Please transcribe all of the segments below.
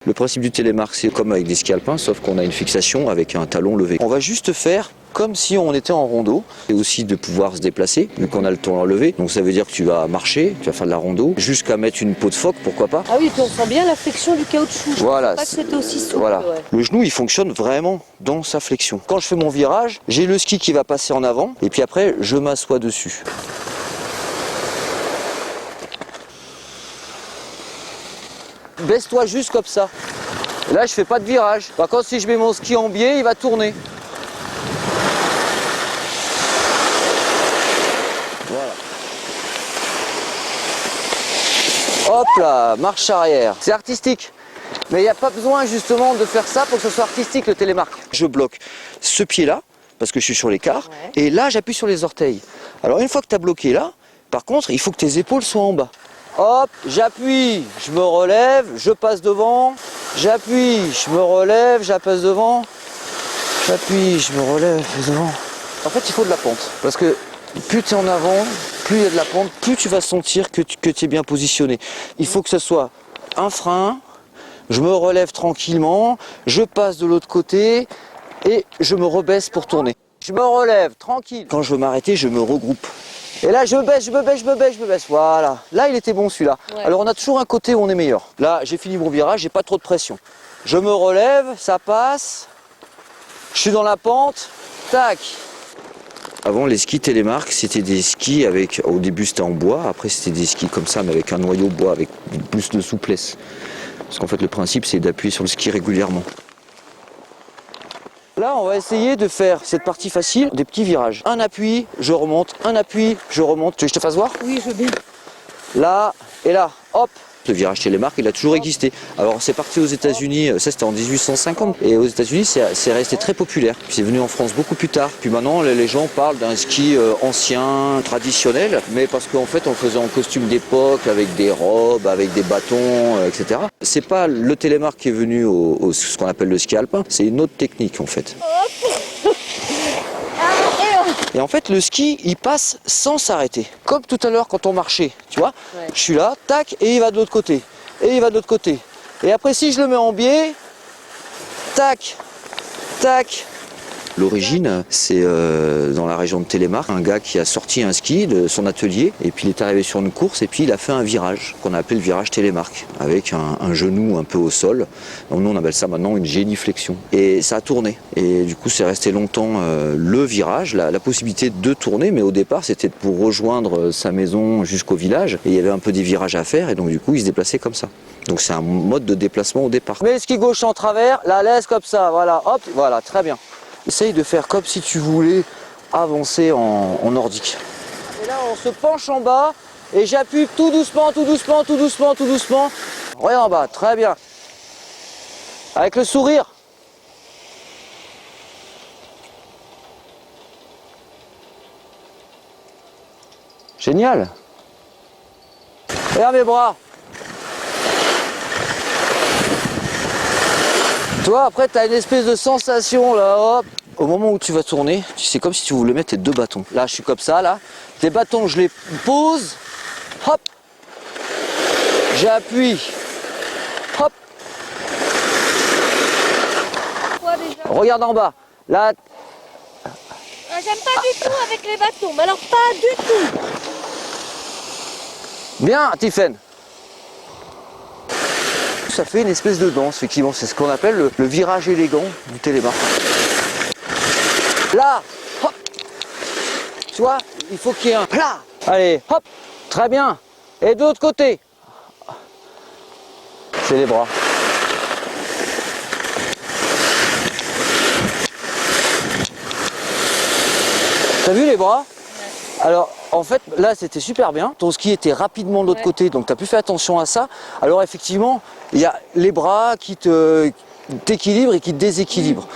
Le principe du télémark, c'est comme avec des skis alpins, sauf qu'on a une fixation avec un talon levé. On va juste faire comme si on était en rando, et aussi de pouvoir se déplacer, vu qu'on a le talon levé. Donc ça veut dire que tu vas marcher, tu vas faire de la rando, jusqu'à mettre une peau de phoque, pourquoi pas. Ah oui, puis on sent bien la flexion du caoutchouc. Voilà. Je pensais pas que c'était aussi souple. Voilà. Ouais. Le genou, il fonctionne vraiment dans sa flexion. Quand je fais mon virage, j'ai le ski qui va passer en avant, et puis après, je m'assois dessus. Baisse-toi juste comme ça. Et là, je fais pas de virage. Par contre, si je mets mon ski en biais, il va tourner. Voilà. Hop là, marche arrière. C'est artistique. Mais il n'y a pas besoin justement de faire ça pour que ce soit artistique, le télémark. Je bloque ce pied-là, parce que je suis sur l'écart, et là, j'appuie sur les orteils. Alors, une fois que tu as bloqué là, par contre, il faut que tes épaules soient en bas. Hop, j'appuie, je me relève, je passe devant, j'appuie, je me relève, je passe devant, j'appuie, je me relève, je passe devant. En fait, il faut de la pente, parce que plus tu es en avant, plus il y a de la pente, plus tu vas sentir que tu es bien positionné. Il faut que ce soit un frein, je me relève tranquillement, je passe de l'autre côté et je me rebaisse pour tourner. Je me relève tranquille. Quand je veux m'arrêter, je me regroupe. Et là, je me baisse, je me baisse, je me baisse, je me baisse. Voilà. Là, il était bon celui-là. Ouais. Alors, on a toujours un côté où on est meilleur. Là, j'ai fini mon virage, j'ai pas trop de pression. Je me relève, ça passe. Je suis dans la pente. Tac. Avant, les skis télémark, c'était des skis avec... Au début, c'était en bois. Après, c'était des skis comme ça, mais avec un noyau bois, avec plus de souplesse. Parce qu'en fait, le principe, c'est d'appuyer sur le ski régulièrement. Là, on va essayer de faire cette partie facile, des petits virages. Un appui, je remonte, un appui, je remonte. Tu veux que je te fasse voir? Oui, je veux bien. Là et là, hop. Le virage télémark, il a toujours existé. Alors, c'est parti aux États-Unis, ça c'était en 1850. Et aux États-Unis, c'est resté très populaire. Puis c'est venu en France beaucoup plus tard. Puis maintenant, les gens parlent d'un ski ancien, traditionnel, mais parce qu'en fait, on le faisait en costume d'époque, avec des robes, avec des bâtons, etc. C'est pas le télémark qui est venu au ce qu'on appelle le ski alpin, c'est une autre technique en fait. Et en fait, le ski, il passe sans s'arrêter. Comme tout à l'heure quand on marchait, tu vois. Ouais. Je suis là, tac, et il va de l'autre côté. Et il va de l'autre côté. Et après, si je le mets en biais, tac, tac. L'origine, c'est dans la région de Télémark, un gars qui a sorti un ski de son atelier et puis il est arrivé sur une course et puis il a fait un virage qu'on a appelé le virage Télémark avec un genou un peu au sol. Donc nous on appelle ça maintenant une géniflexion. Et ça a tourné et du coup c'est resté longtemps le virage, la possibilité de tourner, mais au départ c'était pour rejoindre sa maison jusqu'au village et il y avait un peu des virages à faire et donc du coup il se déplaçait comme ça. Donc c'est un mode de déplacement au départ. Mets le ski gauche en travers, la laisse comme ça, voilà, hop, voilà, très bien. Essaye de faire comme si tu voulais avancer en nordique. Et là, on se penche en bas et j'appuie tout doucement, tout doucement, tout doucement, tout doucement. Regarde en bas, très bien. Avec le sourire. Génial. Regarde mes bras. Toi, après, tu as une espèce de sensation là, hop. Au moment où tu vas tourner, c'est comme si tu voulais mettre tes deux bâtons. Là, je suis comme ça, là. Les bâtons, je les pose. Hop. J'appuie. Hop. Regarde en bas. Là. J'aime pas du tout avec les bâtons, mais alors pas du tout. Bien, Tiffaine. Ça fait une espèce de danse, effectivement. C'est ce qu'on appelle le virage élégant du télémark. Là, hop. Tu vois, il faut qu'il y ait un là. Allez, hop, très bien. Et de l'autre côté. C'est les bras. T'as vu les bras? Ouais. Alors, en fait, là, c'était super bien. Ton ski était rapidement de l'autre côté, donc tu as pu faire attention à ça. Alors, effectivement, il y a les bras qui t'équilibrent et qui te déséquilibrent.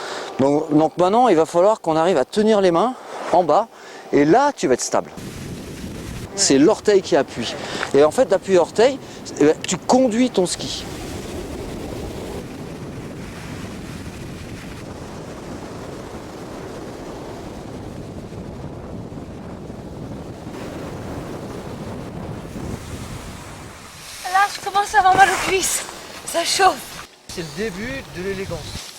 Donc maintenant, il va falloir qu'on arrive à tenir les mains en bas. Et là, tu vas être stable. Ouais. C'est l'orteil qui appuie. Et en fait, d'appuyer l'orteil, tu conduis ton ski. Là, je commence à avoir mal aux cuisses. Ça chauffe. c'est le début de l'élégance.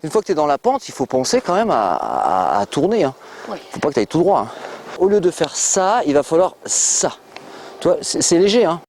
Une fois que tu es dans la pente, il faut penser quand même à tourner. Hein. Oui. Faut pas que tu ailles tout droit. Hein. Au lieu de faire ça, il va falloir ça. Tu vois, c'est léger. Hein.